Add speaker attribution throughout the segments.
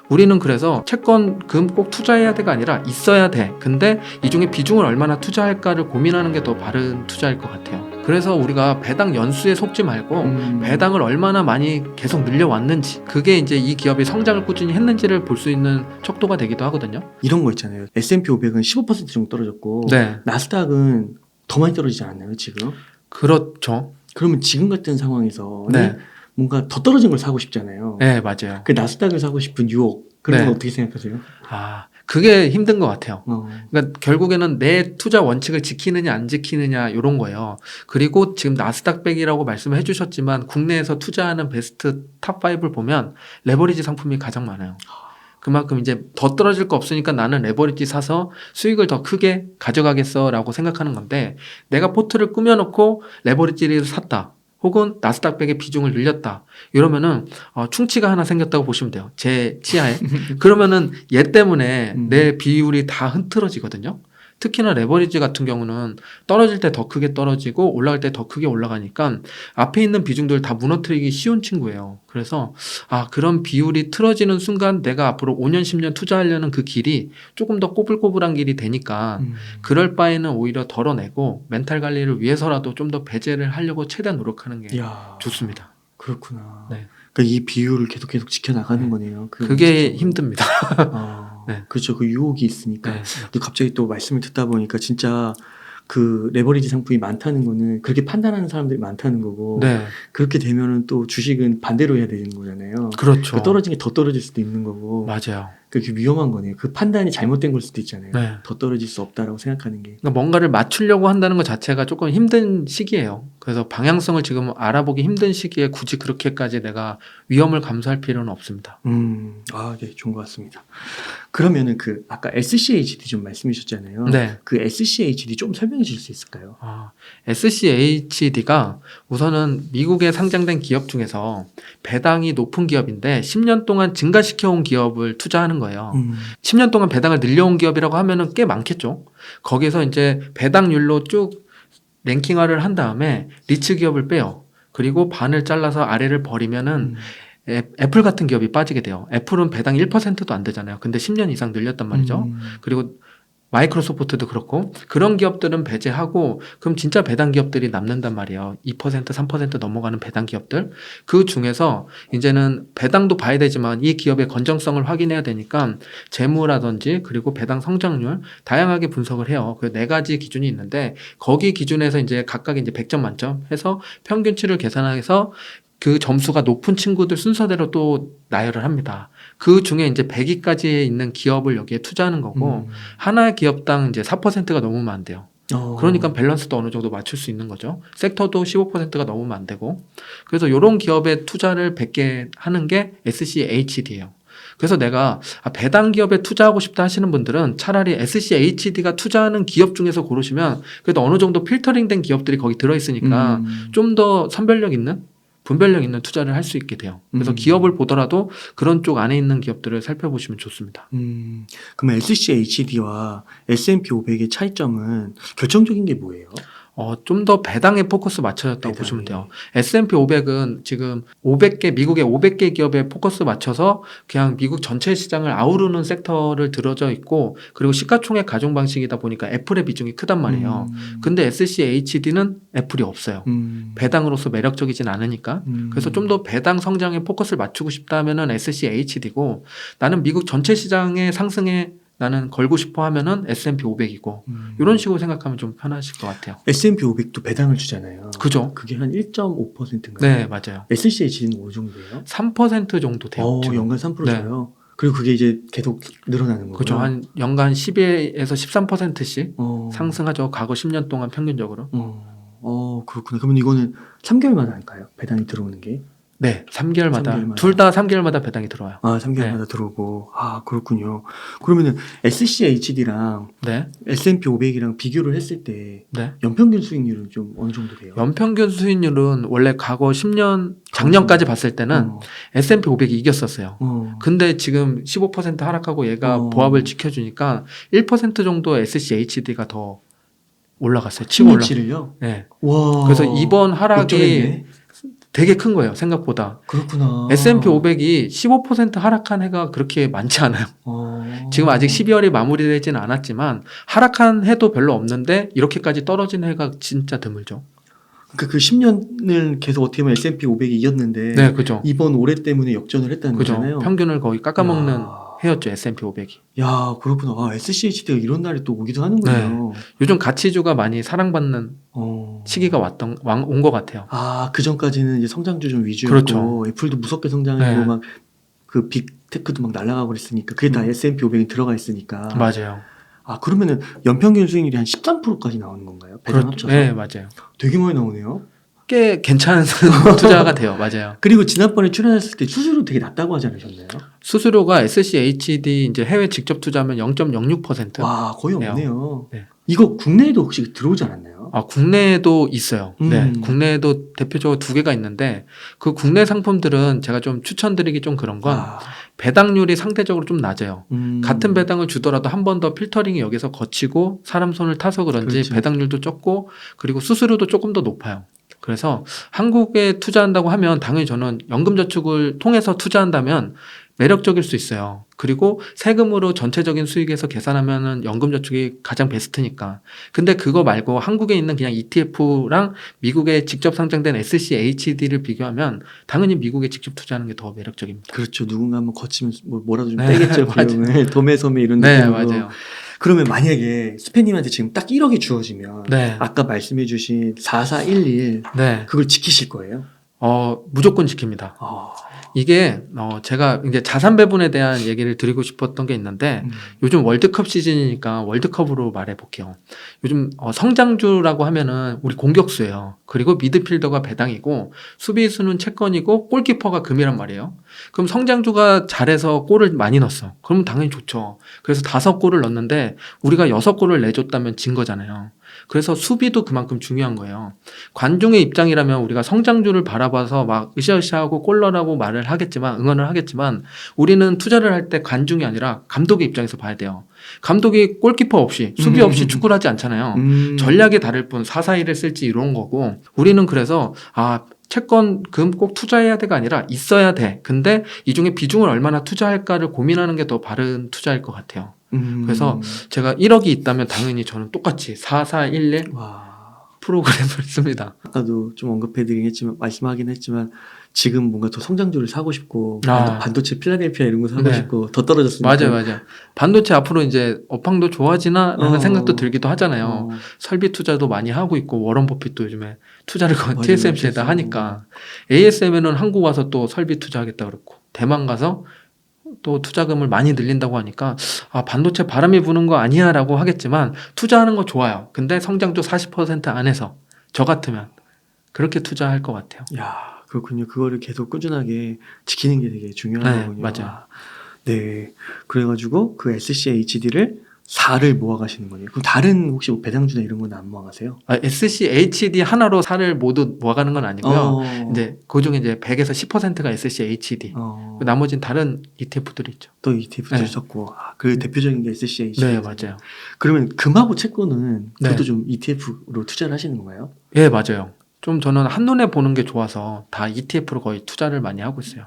Speaker 1: 우리는 그래서 채권금 꼭 투자해야 돼가 아니라 있어야 돼. 근데 이 중에 비중을 얼마나 투자할까를 고민하는 게 더 바른 투자일 것 같아요. 그래서 우리가 배당 연수에 속지 말고 배당을 얼마나 많이 계속 늘려왔는지, 그게 이제 이 기업이 성장을 꾸준히 했는지를 볼 수 있는 척도가 되기도 하거든요.
Speaker 2: 이런 거 있잖아요. S&P 500은 15% 정도 떨어졌고
Speaker 1: 네,
Speaker 2: 나스닥은 더 많이 떨어지지 않나요 지금?
Speaker 1: 그렇죠.
Speaker 2: 그러면 지금 같은 상황에서는
Speaker 1: 네,
Speaker 2: 뭔가 더 떨어진 걸 사고 싶잖아요.
Speaker 1: 네, 맞아요.
Speaker 2: 그 나스닥을 사고 싶은 유혹 그런
Speaker 1: 네.
Speaker 2: 건 어떻게 생각하세요?
Speaker 1: 그게 힘든 것 같아요.
Speaker 2: 어.
Speaker 1: 그러니까 결국에는 내 투자 원칙을 지키느냐 안 지키느냐 이런 거예요. 그리고 지금 나스닥백이라고 말씀을 해주셨지만 국내에서 투자하는 베스트 탑5를 보면 레버리지 상품이 가장 많아요. 그만큼 이제 더 떨어질 거 없으니까 나는 레버리지 사서 수익을 더 크게 가져가겠어라고 생각하는 건데, 내가 포트를 꾸며놓고 레버리지를 샀다. 혹은 나스닥백의 비중을 늘렸다. 이러면은 충치가 하나 생겼다고 보시면 돼요. 제 치아에. 그러면은 얘 때문에 내 비율이 다 흐트러지거든요. 특히나 레버리지 같은 경우는 떨어질 때 더 크게 떨어지고 올라갈 때 더 크게 올라가니까 앞에 있는 비중들 다 무너뜨리기 쉬운 친구예요. 그래서 그런 비율이 틀어지는 순간 내가 앞으로 5년 10년 투자하려는 그 길이 조금 더 꼬불꼬불한 길이 되니까 그럴 바에는 오히려 덜어내고 멘탈 관리를 위해서라도 좀 더 배제를 하려고 최대한 노력하는 게 좋습니다.
Speaker 2: 그렇구나.
Speaker 1: 네.
Speaker 2: 그러니까 이 비율을 계속 지켜나가는
Speaker 1: 네.
Speaker 2: 거네요.
Speaker 1: 그게 힘듭니다. 네.
Speaker 2: 그렇죠. 그 유혹이 있으니까.
Speaker 1: 네.
Speaker 2: 또 갑자기 또 말씀을 듣다 보니까 진짜 그 레버리지 상품이 많다는 거는 그렇게 판단하는 사람들이 많다는 거고,
Speaker 1: 네.
Speaker 2: 그렇게 되면은 또 주식은 반대로 해야 되는 거잖아요.
Speaker 1: 그렇죠.
Speaker 2: 그 떨어진 게 더 떨어질 수도 있는 거고.
Speaker 1: 맞아요.
Speaker 2: 그게 위험한 거네요. 그 판단이 잘못된 걸 수도 있잖아요.
Speaker 1: 네.
Speaker 2: 더 떨어질 수 없다라고 생각하는 게.
Speaker 1: 그러니까 뭔가를 맞추려고 한다는 것 자체가 조금 힘든 시기예요. 그래서 방향성을 지금 알아보기 힘든 시기에 굳이 그렇게까지 내가 위험을 감수할 필요는 없습니다.
Speaker 2: 네, 좋은 것 같습니다. 그러면은 그 아까 SCHD 좀 말씀해 주셨잖아요.
Speaker 1: 네.
Speaker 2: 그 SCHD 좀 설명해 주실 수 있을까요?
Speaker 1: SCHD가 우선은 미국에 상장된 기업 중에서 배당이 높은 기업인데 10년 동안 증가시켜온 기업을 투자하는 거예요. 10년 동안 배당을 늘려온 기업이라고 하면은 꽤 많겠죠. 거기서 이제 배당률로 쭉 랭킹화를 한 다음에 리츠 기업을 빼요. 그리고 반을 잘라서 아래를 버리면은 애플 같은 기업이 빠지게 돼요. 애플은 배당 1%도 안 되잖아요. 근데 10년 이상 늘렸단 말이죠. 그리고 마이크로소프트도 그렇고, 그런 기업들은 배제하고 그럼 진짜 배당 기업들이 남는단 말이에요. 2% 3% 넘어가는 배당 기업들. 그 중에서 이제는 배당도 봐야 되지만 이 기업의 건전성을 확인해야 되니까 재무라든지 그리고 배당 성장률 다양하게 분석을 해요. 그 네 가지 기준이 있는데 거기 기준에서 이제 각각 이제 100점 만점 해서 평균치를 계산해서 그 점수가 높은 친구들 순서대로 또 나열을 합니다. 그 중에 이제 100위까지 있는 기업을 여기에 투자하는 거고, 하나의 기업당 이제 4%가 넘으면 안 돼요. 그러니까 밸런스도 어느 정도 맞출 수 있는 거죠. 섹터도 15%가 넘으면 안 되고. 그래서 이런 기업에 투자를 100개 하는 게 SCHD예요. 그래서 내가 배당 기업에 투자하고 싶다 하시는 분들은 차라리 SCHD가 투자하는 기업 중에서 고르시면 그래도 어느 정도 필터링된 기업들이 거기 들어있으니까 좀 더 선별력 있는, 분별력 있는 투자를 할 수 있게 돼요. 그래서 기업을 보더라도 그런 쪽 안에 있는 기업들을 살펴보시면 좋습니다.
Speaker 2: 그러면 SCHD와 S&P 500의 차이점은 결정적인 게 뭐예요?
Speaker 1: 좀 더 배당에 포커스 맞춰졌다고
Speaker 2: 배당에.
Speaker 1: 보시면 돼요. S&P 500은 지금 500개, 미국의 500개 기업에 포커스 맞춰서 그냥 미국 전체 시장을 아우르는 섹터를 들어져 있고, 그리고 시가총액 가중 방식이다 보니까 애플의 비중이 크단 말이에요. 근데 SCHD는 애플이 없어요. 배당으로서 매력적이진 않으니까. 그래서 좀 더 배당 성장에 포커스를 맞추고 싶다 하면은 SCHD고, 나는 미국 전체 시장의 상승에 나는 걸고 싶어 하면은 S&P 500이고, 이런 식으로 생각하면 좀 편하실 것 같아요.
Speaker 2: S&P 500도 배당을 주잖아요.
Speaker 1: 그죠?
Speaker 2: 그게 한 1.5%인가요?
Speaker 1: 네, 맞아요.
Speaker 2: SCHD는 어느 정도예요?
Speaker 1: 3% 정도 돼요. 지금.
Speaker 2: 연간 3% 줘요. 그리고 그게 이제 계속 늘어나는 거고요.
Speaker 1: 그죠. 한 연간 12에서 13%씩 상승하죠. 과거 10년 동안 평균적으로.
Speaker 2: 그렇구나. 그러면 이거는 3개월마다 할까요? 배당이 들어오는 게?
Speaker 1: 네, 3개월마다.
Speaker 2: 3개월마다.
Speaker 1: 둘 다 3개월마다 배당이 들어와요.
Speaker 2: 3개월마다 들어오고. 그렇군요. 그러면은 SCHD랑
Speaker 1: 네.
Speaker 2: S&P 500이랑 비교를 했을 때
Speaker 1: 네.
Speaker 2: 연평균 수익률은 좀 어느 정도 돼요?
Speaker 1: 연평균 수익률은 원래 과거 10년, 작년까지 봤을 때는 S&P 500이 이겼었어요. 근데 지금 15% 하락하고 얘가 보합을 지켜주니까 1% 정도 SCHD가 더 올라갔어요. 치고 올라.
Speaker 2: 치를 요?
Speaker 1: 네.
Speaker 2: 와.
Speaker 1: 그래서 이번 하락이
Speaker 2: 역전했네.
Speaker 1: 되게 큰 거예요. 생각보다.
Speaker 2: 그렇구나.
Speaker 1: S&P 500이 15% 하락한 해가 그렇게 많지 않아요. 지금 아직 12월이 마무리되지는 않았지만 하락한 해도 별로 없는데 이렇게까지 떨어진 해가 진짜 드물죠.
Speaker 2: 그러니까 그 10년을 계속 어떻게 보면 S&P 500이 이겼는데
Speaker 1: 네, 그죠.
Speaker 2: 이번 올해 때문에 역전을 했다는
Speaker 1: 그죠.
Speaker 2: 거잖아요.
Speaker 1: 평균을 거의 깎아먹는
Speaker 2: 야.
Speaker 1: 해였죠. S&P 500이.
Speaker 2: 야, 그렇구나. 아, SCHD가 이런 날이 또 오기도 하는군요.
Speaker 1: 요즘 가치주가 많이 사랑받는 시기가 온 것 같아요.
Speaker 2: 아, 그 전까지는 이제 성장주 좀 위주였고
Speaker 1: 그렇죠.
Speaker 2: 애플도 무섭게 성장하고
Speaker 1: 네.
Speaker 2: 막 그 빅테크도 막 날아가고 그랬으니까 그게 다 S&P 500이 들어가 있으니까.
Speaker 1: 맞아요.
Speaker 2: 아, 그러면은 연평균 수익률이 한 13%까지 나오는 건가요? 배당
Speaker 1: 그렇죠.
Speaker 2: 합쳐서?
Speaker 1: 네, 맞아요.
Speaker 2: 되게 많이 나오네요.
Speaker 1: 꽤 괜찮은 투자가 돼요. 맞아요.
Speaker 2: 그리고 지난번에 출연했을 때 수수료 되게 낮다고 하지 않으셨나요?
Speaker 1: 수수료가 SCHD 이제 해외 직접 투자하면 0.06%.
Speaker 2: 와, 거의
Speaker 1: 네요.
Speaker 2: 없네요.
Speaker 1: 네.
Speaker 2: 이거 국내에도 혹시 들어오지 않았나요?
Speaker 1: 아, 국내에도 있어요. 네, 국내에도 대표적으로 2개가 있는데 그 국내 상품들은 제가 좀 추천드리기 좀 그런 건 배당률이 상대적으로 좀 낮아요. 같은 배당을 주더라도 한 번 더 필터링이 여기서 거치고 사람 손을 타서 그런지
Speaker 2: 그렇죠.
Speaker 1: 배당률도 적고 그리고 수수료도 조금 더 높아요. 그래서 한국에 투자한다고 하면 당연히 저는 연금저축을 통해서 투자한다면 매력적일 수 있어요. 그리고 세금으로 전체적인 수익에서 계산하면은 연금저축이 가장 베스트니까. 근데 그거 말고 한국에 있는 그냥 ETF랑 미국에 직접 상장된 SCHD를 비교하면 당연히 미국에 직접 투자하는 게 더 매력적입니다.
Speaker 2: 그렇죠. 누군가 한번 거치면 뭐라도 좀
Speaker 1: 네,
Speaker 2: 떼겠죠.
Speaker 1: 맞아요.
Speaker 2: 비용을. 도매소매 이런
Speaker 1: 네,
Speaker 2: 느낌으로.
Speaker 1: 맞아요.
Speaker 2: 그러면 만약에 스페님한테 지금 딱 1억이 주어지면
Speaker 1: 네.
Speaker 2: 아까 말씀해주신 4411
Speaker 1: 네.
Speaker 2: 그걸 지키실 거예요?
Speaker 1: 무조건 지킵니다. 이게 제가 이제 자산 배분에 대한 얘기를 드리고 싶었던 게 있는데 요즘 월드컵 시즌이니까 월드컵으로 말해 볼게요. 요즘 성장주라고 하면은 우리 공격수예요. 그리고 미드필더가 배당이고 수비수는 채권이고 골키퍼가 금이란 말이에요. 그럼 성장주가 잘해서 골을 많이 넣었어. 그러면 당연히 좋죠. 그래서 5골을 넣었는데 우리가 6골을 내줬다면 진 거잖아요. 그래서 수비도 그만큼 중요한 거예요. 관중의 입장이라면 우리가 성장주를 바라봐서 막 으쌰으쌰하고 골 넣으라고 말을 하겠지만 응원을 하겠지만 우리는 투자를 할 때 관중이 아니라 감독의 입장에서 봐야 돼요. 감독이 골키퍼 없이 수비 없이 축구를 하지 않잖아요. 전략이 다를 뿐 4-4-1을 쓸지 이런 거고 우리는 그래서 채권, 금 꼭 투자해야 돼가 아니라 있어야 돼. 근데 이 중에 비중을 얼마나 투자할까를 고민하는 게 더 바른 투자일 것 같아요. 그래서 제가 1억이 있다면 당연히 저는 똑같이 4411 프로그램을 씁니다.
Speaker 2: 아까도 좀 언급해드리긴 했지만 말씀하긴 했지만 지금 뭔가 더 성장주를 사고 싶고 반도체 필라델피아 이런 거 사고 싶고 더 떨어졌으니까
Speaker 1: 맞아요. 반도체 앞으로 이제 업황도 좋아지나 라는 생각도 들기도 하잖아요. 설비 투자도 많이 하고 있고 워런 버핏도 요즘에 투자를 TSMC에다 하니까 ASM에는 한국 와서 또 설비 투자하겠다 그랬고 대만 가서 또 투자금을 많이 늘린다고 하니까 반도체 바람이 부는 거 아니야 라고 하겠지만 투자하는 거 좋아요. 근데 성장도 40% 안에서 저 같으면 그렇게 투자할 것 같아요.
Speaker 2: 야, 그렇군요. 그거를 계속 꾸준하게 지키는 게 되게 중요한 거군요.
Speaker 1: 맞아요.
Speaker 2: 네, 그래가지고 그 SCHD를 4를 모아가시는 거네요. 그럼 다른 혹시 뭐 배당주나 이런 건 안 모아가세요?
Speaker 1: SCHD 하나로 4를 모두 모아가는 건 아니고요. 이제 그 중에 이제 100에서 10%가 SCHD. 나머지는 다른 ETF들이 있죠.
Speaker 2: 또 ETF들 섞고 그 대표적인 게 SCHD.
Speaker 1: 네, 맞아요.
Speaker 2: 그러면 금하고 채권은 그것도 좀 ETF로 투자를 하시는 건가요?
Speaker 1: 네, 맞아요. 좀 저는 한눈에 보는 게 좋아서 다 ETF로 거의 투자를 많이 하고 있어요.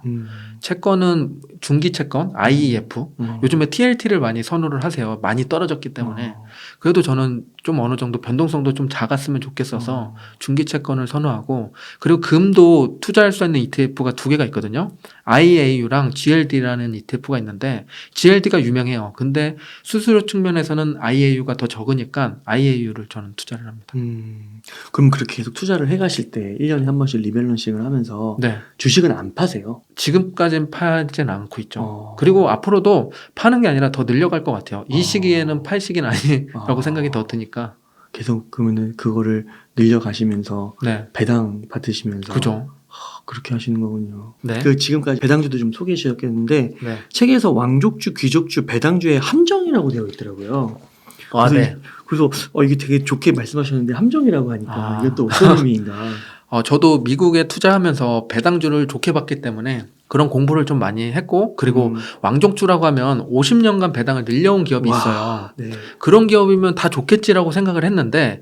Speaker 1: 채권은 중기 채권, IEF. 요즘에 TLT를 많이 선호를 하세요. 많이 떨어졌기 때문에. 그래도 저는 좀 어느 정도 변동성도 좀 작았으면 좋겠어서 중기 채권을 선호하고 그리고 금도 투자할 수 있는 ETF가 2개가 있거든요. IAU랑 GLD라는 ETF가 있는데 GLD가 유명해요. 근데 수수료 측면에서는 IAU가 더 적으니까 IAU를 저는 투자를 합니다.
Speaker 2: 그럼 그렇게 계속 투자를 해가실 때 1년에 한 번씩 리밸런싱을 하면서 주식은 안 파세요?
Speaker 1: 지금까지는 파진 않고 있죠. 그리고 앞으로도 파는 게 아니라 더 늘려갈 것 같아요. 이 시기에는 팔 시기는 아니라고 생각이 더 드니까.
Speaker 2: 계속 그러면은 그거를 늘려가시면서 배당 받으시면서
Speaker 1: 그죠.
Speaker 2: 그렇게 하시는 거군요.
Speaker 1: 네.
Speaker 2: 그 지금까지 배당주도 좀 소개해 주셨겠는데 책에서 왕족주, 귀족주, 배당주의 함정이라고 되어 있더라고요. 그래서 이게 되게 좋게 말씀하셨는데 함정이라고 하니까 이게 또 어떤 의미인가?
Speaker 1: 저도 미국에 투자하면서 배당주를 좋게 봤기 때문에 그런 공부를 좀 많이 했고 그리고 왕족주라고 하면 50년간 배당을 늘려온 기업이 있어요.
Speaker 2: 네.
Speaker 1: 그런 기업이면 다 좋겠지라고 생각을 했는데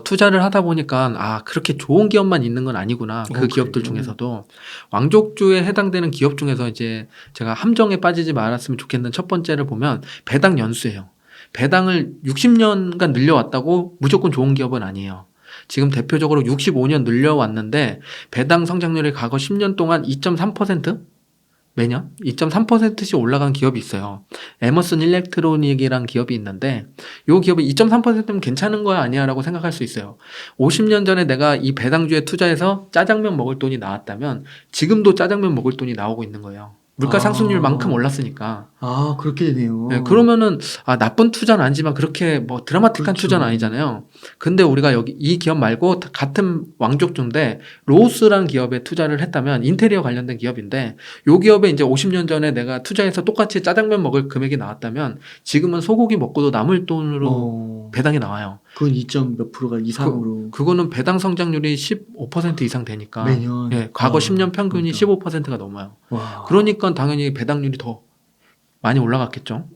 Speaker 1: 투자를 하다 보니까 그렇게 좋은 기업만 있는 건 아니구나. 그 기업들
Speaker 2: 그래요?
Speaker 1: 중에서도 왕족주에 해당되는 기업 중에서 이제 제가 함정에 빠지지 말았으면 좋겠는 첫 번째를 보면 배당 연수예요. 배당을 60년간 늘려왔다고 무조건 좋은 기업은 아니에요. 지금 대표적으로 65년 늘려왔는데 배당 성장률이 과거 10년 동안 2.3% 매년 2.3%씩 올라간 기업이 있어요. 에머슨 일렉트로닉이란 기업이 있는데 이 기업이 2.3%면 괜찮은 거야 아니야라고 생각할 수 있어요. 50년 전에 내가 이 배당주에 투자해서 짜장면 먹을 돈이 나왔다면 지금도 짜장면 먹을 돈이 나오고 있는 거예요. 물가 상승률만큼 올랐으니까.
Speaker 2: 그렇게 되네요.
Speaker 1: 네, 그러면은 나쁜 투자는 아니지만 그렇게 뭐 드라마틱한
Speaker 2: 그렇죠.
Speaker 1: 투자는 아니잖아요. 근데 우리가 여기 이 기업 말고 같은 왕족주인데 로스라는 기업에 투자를 했다면 인테리어 관련된 기업인데 요 기업에 이제 50년 전에 내가 투자해서 똑같이 짜장면 먹을 금액이 나왔다면 지금은 소고기 먹고도 남을 돈으로 배당이 나와요.
Speaker 2: 그건 2점 몇 프로가 이상으로.
Speaker 1: 그거는 배당 성장률이 15% 이상 되니까.
Speaker 2: 매년.
Speaker 1: 예, 과거 10년 평균이
Speaker 2: 그러니까.
Speaker 1: 15%가 넘어요.
Speaker 2: 와.
Speaker 1: 그러니까 당연히 배당률이 더 많이 올라갔겠죠.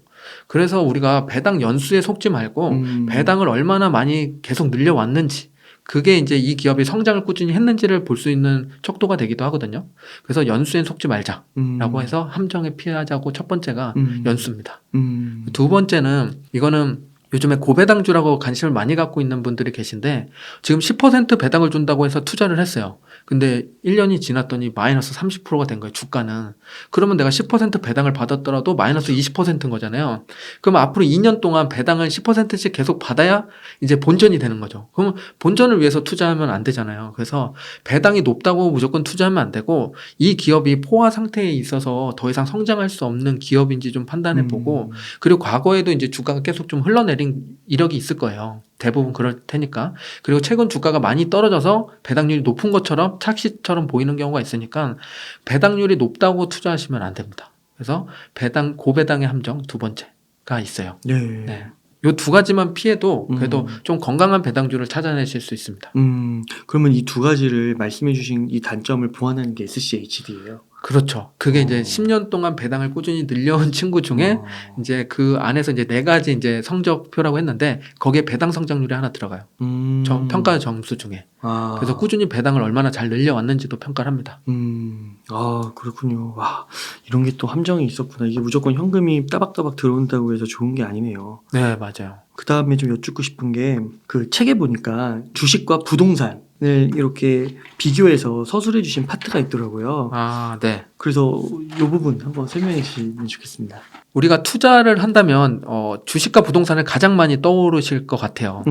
Speaker 1: 그래서 우리가 배당 연수에 속지 말고 배당을 얼마나 많이 계속 늘려왔는지 그게 이제 이 기업이 성장을 꾸준히 했는지를 볼 수 있는 척도가 되기도 하거든요. 그래서 연수엔 속지 말자라고 해서 함정에 피하자고 첫 번째가 연수입니다. 두 번째는 이거는 요즘에 고배당주라고 관심을 많이 갖고 있는 분들이 계신데 지금 10% 배당을 준다고 해서 투자를 했어요. 근데 1년이 지났더니 마이너스 30%가 된 거예요. 주가는. 그러면 내가 10% 배당을 받았더라도 마이너스 20%인 거잖아요. 그럼 앞으로 2년 동안 배당을 10%씩 계속 받아야 이제 본전이 되는 거죠. 그러면 본전을 위해서 투자하면 안 되잖아요. 그래서 배당이 높다고 무조건 투자하면 안 되고 이 기업이 포화 상태에 있어서 더 이상 성장할 수 없는 기업인지 좀 판단해 보고 그리고 과거에도 이제 주가가 계속 좀 흘러내린 이력이 있을 거예요. 대부분 그럴 테니까. 그리고 최근 주가가 많이 떨어져서 배당률이 높은 것처럼 착시처럼 보이는 경우가 있으니까 배당률이 높다고 투자하시면 안 됩니다. 그래서 고배당의 함정 두 번째가 있어요. 네. 요 두 가지만 피해도 그래도 좀 건강한 배당주를 찾아내실 수 있습니다.
Speaker 2: 그러면 이 두 가지를 말씀해 주신 이 단점을 보완하는 게 SCHD예요.
Speaker 1: 그렇죠. 그게 이제 10년 동안 배당을 꾸준히 늘려온 친구 중에 이제 그 안에서 이제 네 가지 이제 성적표라고 했는데 거기에 배당 성장률이 하나 들어가요. 평가 점수 중에. 그래서 꾸준히 배당을 얼마나 잘 늘려왔는지도 평가를 합니다.
Speaker 2: 그렇군요. 와, 이런 게 또 함정이 있었구나. 이게 무조건 현금이 따박따박 들어온다고 해서 좋은 게 아니네요.
Speaker 1: 네, 맞아요.
Speaker 2: 그 다음에 좀 여쭙고 싶은 게 그 책에 보니까 주식과 부동산을 이렇게 비교해서 서술해 주신 파트가 있더라고요.
Speaker 1: 네.
Speaker 2: 그래서 이 부분 한번 설명해 주시면 좋겠습니다.
Speaker 1: 우리가 투자를 한다면 주식과 부동산을 가장 많이 떠오르실 것 같아요.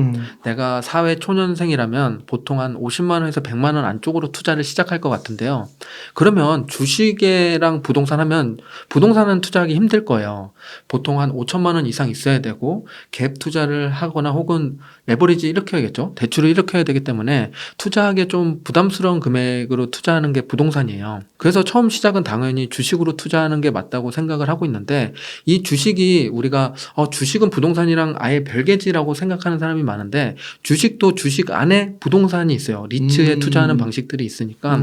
Speaker 1: 내가 사회 초년생이라면 보통 한 50만 원에서 100만 원 안쪽으로 투자를 시작할 것 같은데요. 그러면 주식이랑 부동산 하면 부동산은 투자하기 힘들 거예요. 보통 한 5천만 원 이상 있어야 되고 갭 투자를 하거나 혹은 레버리지 일으켜야겠죠. 대출을 일으켜야 되기 때문에 투자하기에 좀 부담스러운 금액으로 투자하는 게 부동산이에요. 그래서 처음 시작은 당연히 주식으로 투자하는 게 맞다고 생각을 하고 있는데 이 주식이 우리가 주식은 부동산이랑 아예 별개지라고 생각하는 사람이 많은데 주식도 주식 안에 부동산이 있어요. 리츠에 투자하는 방식들이 있으니까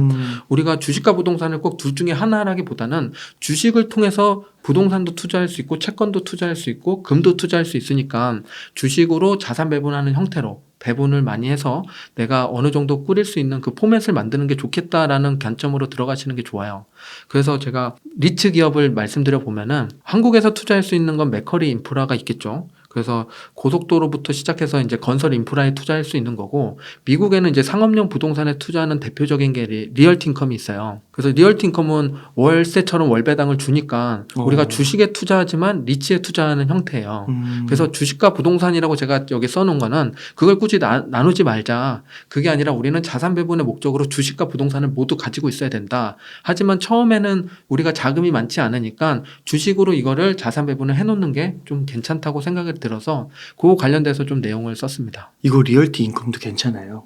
Speaker 1: 우리가 주식과 부동산을 꼭 둘 중에 하나라기보다는 주식을 통해서 부동산도 투자할 수 있고 채권도 투자할 수 있고 금도 투자할 수 있으니까 주식으로 자산 배분하는 형태로 배분을 많이 해서 내가 어느 정도 꾸릴 수 있는 그 포맷을 만드는 게 좋겠다라는 관점으로 들어가시는 게 좋아요. 그래서 제가 리츠 기업을 말씀드려 보면은 한국에서 투자할 수 있는 건 맥커리 인프라가 있겠죠. 그래서 고속도로부터 시작해서 이제 건설 인프라에 투자할 수 있는 거고 미국에는 이제 상업용 부동산에 투자하는 대표적인 게 리얼티 인컴이 있어요. 그래서 리얼티 인컴은 월세처럼 월배당을 주니까 우리가 주식에 투자하지만 리츠에 투자하는 형태예요. 그래서 주식과 부동산이라고 제가 여기 써놓은 거는 그걸 굳이 나누지 말자. 그게 아니라 우리는 자산 배분의 목적으로 주식과 부동산을 모두 가지고 있어야 된다. 하지만 처음에는 우리가 자금이 많지 않으니까 주식으로 이거를 자산 배분을 해놓는 게 좀 괜찮다고 생각이 들어서 그거 관련돼서 좀 내용을 썼습니다.
Speaker 2: 이거 리얼티 인컴도 괜찮아요.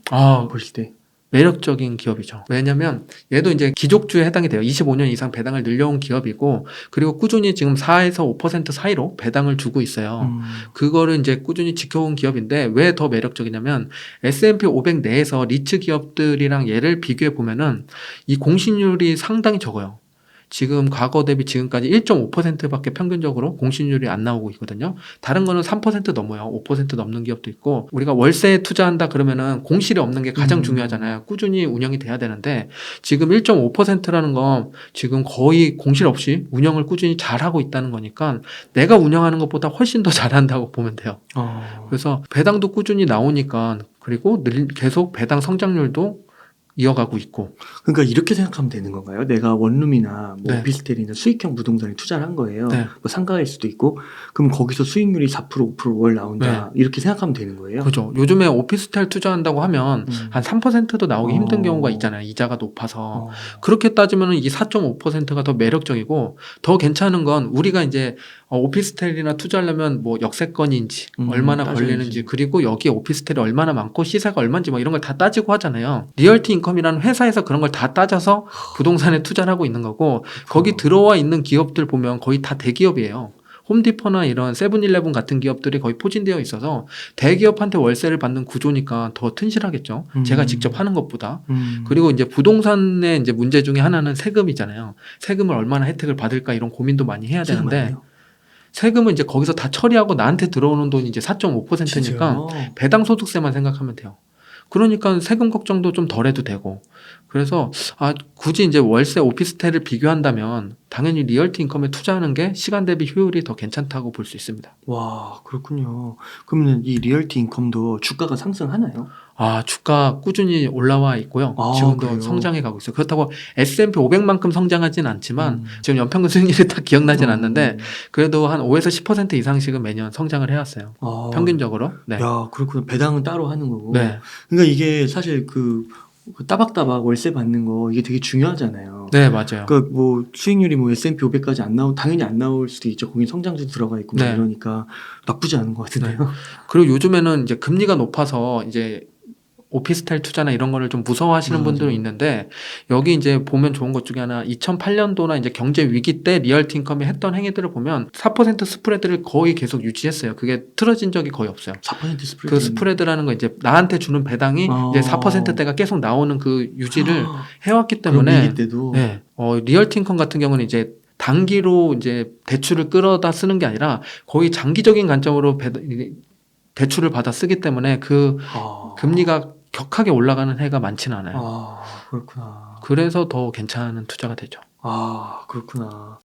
Speaker 2: 보실 때.
Speaker 1: 매력적인 기업이죠. 왜냐면 얘도 이제 기족주에 해당이 돼요. 25년 이상 배당을 늘려온 기업이고 그리고 꾸준히 지금 4에서 5% 사이로 배당을 주고 있어요. 그거를 이제 꾸준히 지켜온 기업인데 왜 더 매력적이냐면 S&P 500 내에서 리츠 기업들이랑 얘를 비교해 보면은 이 공시률이 상당히 적어요. 지금 과거 대비 지금까지 1.5%밖에 평균적으로 공시률이 안 나오고 있거든요. 다른 거는 3% 넘어요. 5% 넘는 기업도 있고 우리가 월세에 투자한다 그러면은 공실이 없는 게 가장 중요하잖아요. 꾸준히 운영이 돼야 되는데 지금 1.5%라는 건 지금 거의 공실 없이 운영을 꾸준히 잘하고 있다는 거니까 내가 운영하는 것보다 훨씬 더 잘한다고 보면 돼요. 그래서 배당도 꾸준히 나오니까 그리고 계속 배당 성장률도 이어가고 있고.
Speaker 2: 그러니까 이렇게 생각하면 되는 건가요? 내가 원룸이나 뭐
Speaker 1: 네.
Speaker 2: 오피스텔이나 수익형 부동산에 투자를 한 거예요.
Speaker 1: 네.
Speaker 2: 뭐 상가일 수도 있고. 그럼 거기서 수익률이 4% 5%월 나온다. 이렇게 생각하면 되는 거예요.
Speaker 1: 그죠. 요즘에 오피스텔 투자한다고 하면 한 3%도 나오기 힘든 경우가
Speaker 2: 어.
Speaker 1: 있잖아요. 이자가 높아서. 그렇게 따지면 이 4.5%가 더 매력적이고 더 괜찮은 건 우리가 이제 오피스텔이나 투자하려면 뭐 역세권인지 얼마나
Speaker 2: 따져야지.
Speaker 1: 걸리는지 그리고 여기에 오피스텔이 얼마나 많고 시세가 얼마인지 뭐 이런 걸 다 따지고 하잖아요. 리얼티 인컴이라는 회사에서 그런 걸 다 따져서 부동산에 투자를 하고 있는 거고 거기 들어와 있는 기업들 보면 거의 다 대기업이에요. 홈디포나 이런 세븐일레븐 같은 기업들이 거의 포진되어 있어서 대기업한테 월세를 받는 구조니까 더 튼실하겠죠. 제가 직접 하는 것보다. 그리고 이제 부동산의 이제 문제 중에 하나는 세금이잖아요. 세금을 얼마나 혜택을 받을까 이런 고민도 많이 해야 되는데 세금은 이제 거기서 다 처리하고 나한테 들어오는 돈이 이제 4.5%니까 배당 소득세만 생각하면 돼요. 그러니까 세금 걱정도 좀 덜 해도 되고. 그래서 굳이 이제 월세 오피스텔을 비교한다면 당연히 리얼티 인컴에 투자하는 게 시간 대비 효율이 더 괜찮다고 볼 수 있습니다.
Speaker 2: 와, 그렇군요. 그러면 이 리얼티 인컴도 주가가 상승하나요?
Speaker 1: 주가 꾸준히 올라와 있고요. 지금도
Speaker 2: 그래요?
Speaker 1: 성장해 가고 있어요. 그렇다고 S&P 500만큼 성장하진 않지만 지금 연평균 수익률이 딱 기억나진 않는데 그래도 한 5에서 10% 이상씩은 매년 성장을 해왔어요. 평균적으로. 네.
Speaker 2: 야, 그렇구나. 배당은 따로 하는 거고.
Speaker 1: 네.
Speaker 2: 그러니까 이게 사실 그 따박따박 월세 받는 거 이게 되게 중요하잖아요.
Speaker 1: 네, 맞아요.
Speaker 2: 그러니까 뭐 수익률이 뭐 S&P 500까지 당연히 안 나올 수도 있죠. 거기 성장도 들어가 있고 막
Speaker 1: 네.
Speaker 2: 이러니까 나쁘지 않은 것 같은데요.
Speaker 1: 그리고 요즘에는 이제 금리가 높아서 이제 오피스텔 투자나 이런 거를 좀 무서워하시는 분들은 있는데 여기 이제 보면 좋은 것 중에 하나 2008년도나 이제 경제 위기 때 리얼티 인컴이 했던 행위들을 보면 4% 스프레드를 거의 계속 유지했어요. 그게 틀어진 적이 거의 없어요.
Speaker 2: 4% 스프레드.
Speaker 1: 그 스프레드라는 거 이제 나한테 주는 배당이 이제 4%대가 계속 나오는 그 유지를 해왔기 때문에
Speaker 2: 위기 때도.
Speaker 1: 네, 리얼티 인컴 같은 경우는 이제 단기로 이제 대출을 끌어다 쓰는 게 아니라 거의 장기적인 관점으로 대출을 받아 쓰기 때문에 그 금리가 격하게 올라가는 해가 많지는 않아요.
Speaker 2: 그렇구나.
Speaker 1: 그래서 더 괜찮은 투자가 되죠.
Speaker 2: 그렇구나.